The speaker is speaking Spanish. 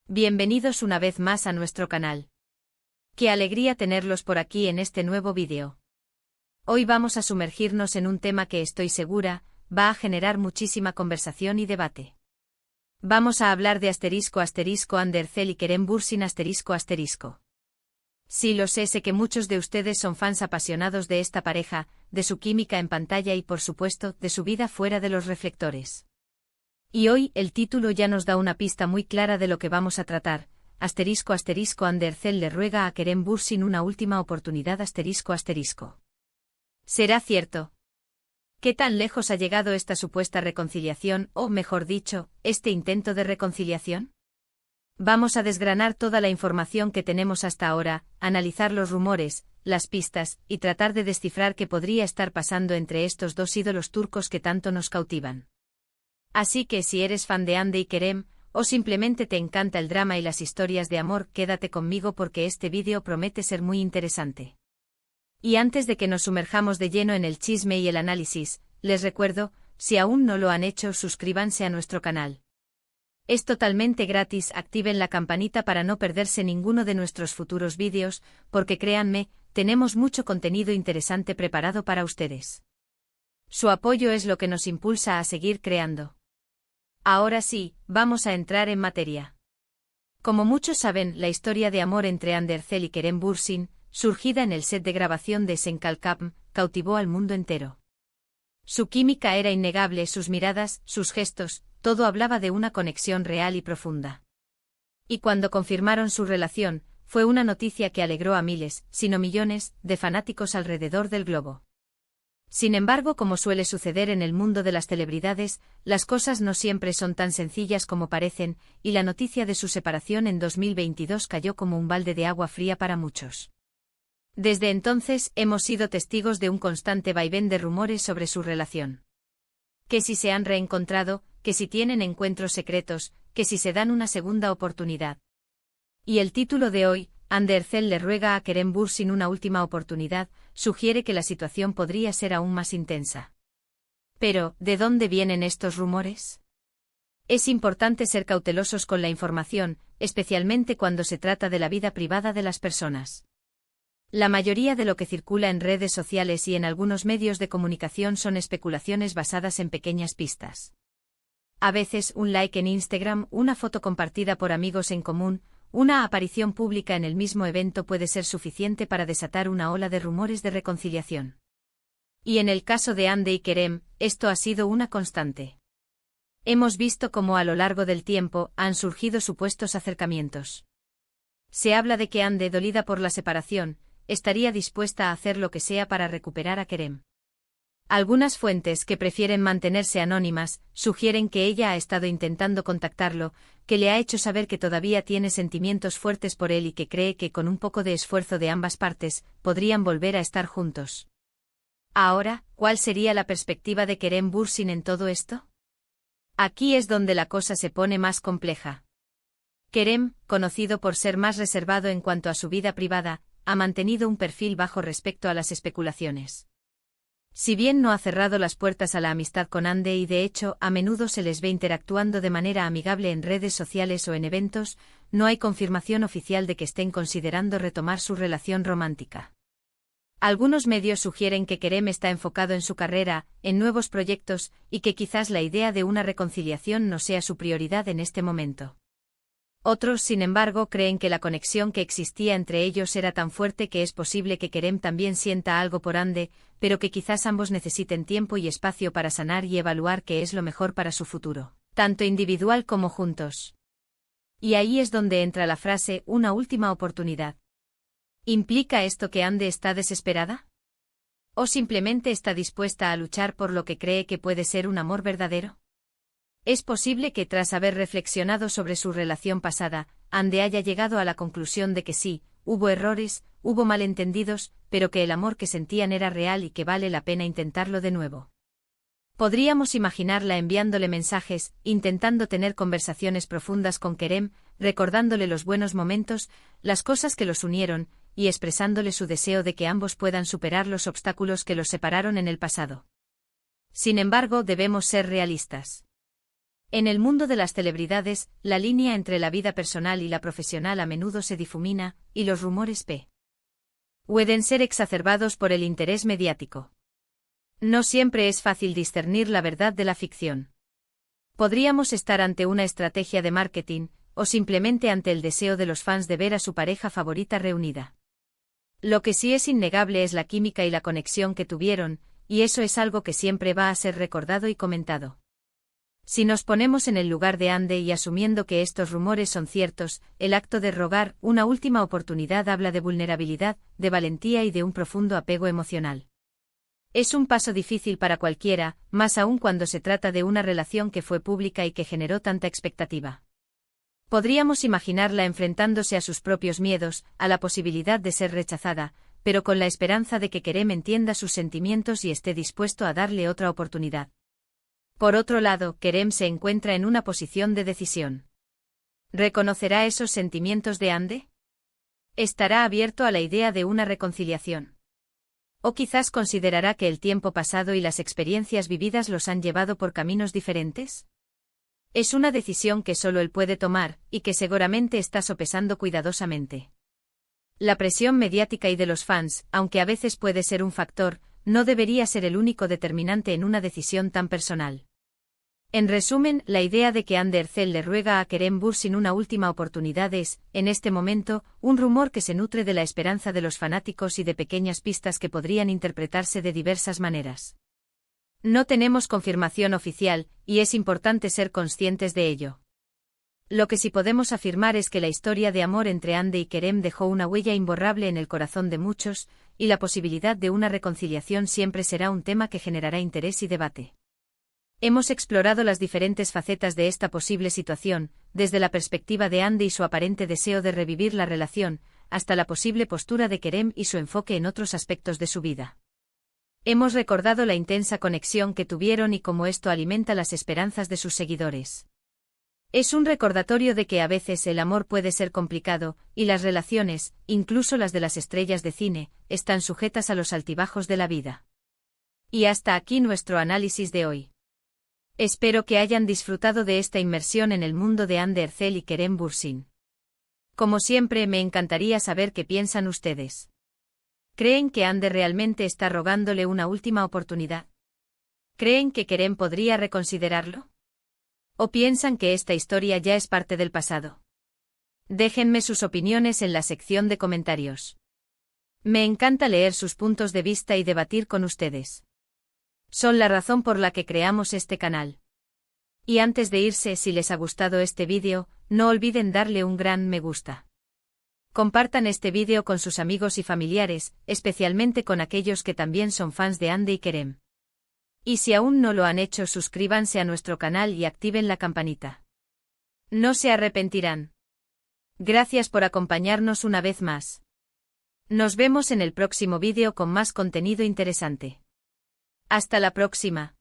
Bienvenidos una vez más a nuestro canal. Qué alegría tenerlos por aquí en este nuevo vídeo. Hoy vamos a sumergirnos en un tema que estoy segura va a generar muchísima conversación y debate. Vamos a hablar de **Andercel y Kerem Bürsin **. Sí, lo sé que muchos de ustedes son fans apasionados de esta pareja, de su química en pantalla y por supuesto, de su vida fuera de los reflectores. Y hoy, el título ya nos da una pista muy clara de lo que vamos a tratar. **Andercel le ruega a Kerem Bürsin una última oportunidad **. ¿Será cierto? ¿Qué tan lejos ha llegado esta supuesta reconciliación, o mejor dicho, este intento de reconciliación? Vamos a desgranar toda la información que tenemos hasta ahora, analizar los rumores, las pistas, y tratar de descifrar qué podría estar pasando entre estos dos ídolos turcos que tanto nos cautivan. Así que si eres fan de Hande y Kerem, o simplemente te encanta el drama y las historias de amor, quédate conmigo porque este vídeo promete ser muy interesante. Y antes de que nos sumerjamos de lleno en el chisme y el análisis, les recuerdo, si aún no lo han hecho, suscríbanse a nuestro canal. Es totalmente gratis, activen la campanita para no perderse ninguno de nuestros futuros vídeos, porque créanme, tenemos mucho contenido interesante preparado para ustedes. Su apoyo es lo que nos impulsa a seguir creando. Ahora sí, vamos a entrar en materia. Como muchos saben, la historia de amor entre Andercel y Kerem Bürsin, surgida en el set de grabación de Sen Kalkapm, cautivó al mundo entero. Su química era innegable, sus miradas, sus gestos, todo hablaba de una conexión real y profunda. Y cuando confirmaron su relación, fue una noticia que alegró a miles, si no millones, de fanáticos alrededor del globo. Sin embargo, como suele suceder en el mundo de las celebridades, las cosas no siempre son tan sencillas como parecen, y la noticia de su separación en 2022 cayó como un balde de agua fría para muchos. Desde entonces, hemos sido testigos de un constante vaivén de rumores sobre su relación. Que si se han reencontrado, que si tienen encuentros secretos, que si se dan una segunda oportunidad. Y el título de hoy, Andercel le ruega a Kerem Bürsin una última oportunidad, sugiere que la situación podría ser aún más intensa. Pero, ¿de dónde vienen estos rumores? Es importante ser cautelosos con la información, especialmente cuando se trata de la vida privada de las personas. La mayoría de lo que circula en redes sociales y en algunos medios de comunicación son especulaciones basadas en pequeñas pistas. A veces un like en Instagram, una foto compartida por amigos en común, una aparición pública en el mismo evento puede ser suficiente para desatar una ola de rumores de reconciliación. Y en el caso de Hande y Kerem, esto ha sido una constante. Hemos visto cómo a lo largo del tiempo han surgido supuestos acercamientos. Se habla de que Hande, dolida por la separación, estaría dispuesta a hacer lo que sea para recuperar a Kerem. Algunas fuentes, que prefieren mantenerse anónimas, sugieren que ella ha estado intentando contactarlo, que le ha hecho saber que todavía tiene sentimientos fuertes por él y que cree que con un poco de esfuerzo de ambas partes, podrían volver a estar juntos. Ahora, ¿cuál sería la perspectiva de Kerem Bürsin en todo esto? Aquí es donde la cosa se pone más compleja. Kerem, conocido por ser más reservado en cuanto a su vida privada, ha mantenido un perfil bajo respecto a las especulaciones. Si bien no ha cerrado las puertas a la amistad con Hande y de hecho a menudo se les ve interactuando de manera amigable en redes sociales o en eventos, no hay confirmación oficial de que estén considerando retomar su relación romántica. Algunos medios sugieren que Kerem está enfocado en su carrera, en nuevos proyectos, y que quizás la idea de una reconciliación no sea su prioridad en este momento. Otros, sin embargo, creen que la conexión que existía entre ellos era tan fuerte que es posible que Kerem también sienta algo por Hande, pero que quizás ambos necesiten tiempo y espacio para sanar y evaluar qué es lo mejor para su futuro, tanto individual como juntos. Y ahí es donde entra la frase, una última oportunidad. ¿Implica esto que Hande está desesperada? ¿O simplemente está dispuesta a luchar por lo que cree que puede ser un amor verdadero? Es posible que tras haber reflexionado sobre su relación pasada, Hande haya llegado a la conclusión de que sí, hubo errores, hubo malentendidos, pero que el amor que sentían era real y que vale la pena intentarlo de nuevo. Podríamos imaginarla enviándole mensajes, intentando tener conversaciones profundas con Kerem, recordándole los buenos momentos, las cosas que los unieron, y expresándole su deseo de que ambos puedan superar los obstáculos que los separaron en el pasado. Sin embargo, debemos ser realistas. En el mundo de las celebridades, la línea entre la vida personal y la profesional a menudo se difumina, y los rumores pueden ser exacerbados por el interés mediático. No siempre es fácil discernir la verdad de la ficción. Podríamos estar ante una estrategia de marketing, o simplemente ante el deseo de los fans de ver a su pareja favorita reunida. Lo que sí es innegable es la química y la conexión que tuvieron, y eso es algo que siempre va a ser recordado y comentado. Si nos ponemos en el lugar de Andy y asumiendo que estos rumores son ciertos, el acto de rogar una última oportunidad habla de vulnerabilidad, de valentía y de un profundo apego emocional. Es un paso difícil para cualquiera, más aún cuando se trata de una relación que fue pública y que generó tanta expectativa. Podríamos imaginarla enfrentándose a sus propios miedos, a la posibilidad de ser rechazada, pero con la esperanza de que Kerem entienda sus sentimientos y esté dispuesto a darle otra oportunidad. Por otro lado, Kerem se encuentra en una posición de decisión. ¿Reconocerá esos sentimientos de Andy? ¿Estará abierto a la idea de una reconciliación? ¿O quizás considerará que el tiempo pasado y las experiencias vividas los han llevado por caminos diferentes? Es una decisión que solo él puede tomar, y que seguramente está sopesando cuidadosamente. La presión mediática y de los fans, aunque a veces puede ser un factor, no debería ser el único determinante en una decisión tan personal. En resumen, la idea de que Ander Erzel le ruega a Kerem Bürsin una última oportunidad es, en este momento, un rumor que se nutre de la esperanza de los fanáticos y de pequeñas pistas que podrían interpretarse de diversas maneras. No tenemos confirmación oficial, y es importante ser conscientes de ello. Lo que sí podemos afirmar es que la historia de amor entre Andy y Kerem dejó una huella imborrable en el corazón de muchos, y la posibilidad de una reconciliación siempre será un tema que generará interés y debate. Hemos explorado las diferentes facetas de esta posible situación, desde la perspectiva de Andy y su aparente deseo de revivir la relación, hasta la posible postura de Kerem y su enfoque en otros aspectos de su vida. Hemos recordado la intensa conexión que tuvieron y cómo esto alimenta las esperanzas de sus seguidores. Es un recordatorio de que a veces el amor puede ser complicado, y las relaciones, incluso las de las estrellas de cine, están sujetas a los altibajos de la vida. Y hasta aquí nuestro análisis de hoy. Espero que hayan disfrutado de esta inmersión en el mundo de Ander Erzel y Kerem Bürsin. Como siempre, me encantaría saber qué piensan ustedes. ¿Creen que Ander realmente está rogándole una última oportunidad? ¿Creen que Kerem podría reconsiderarlo? ¿O piensan que esta historia ya es parte del pasado? Déjenme sus opiniones en la sección de comentarios. Me encanta leer sus puntos de vista y debatir con ustedes. Son la razón por la que creamos este canal. Y antes de irse, si les ha gustado este vídeo, no olviden darle un gran me gusta. Compartan este vídeo con sus amigos y familiares, especialmente con aquellos que también son fans de Andy y Kerem. Y si aún no lo han hecho, suscríbanse a nuestro canal y activen la campanita. No se arrepentirán. Gracias por acompañarnos una vez más. Nos vemos en el próximo vídeo con más contenido interesante. Hasta la próxima.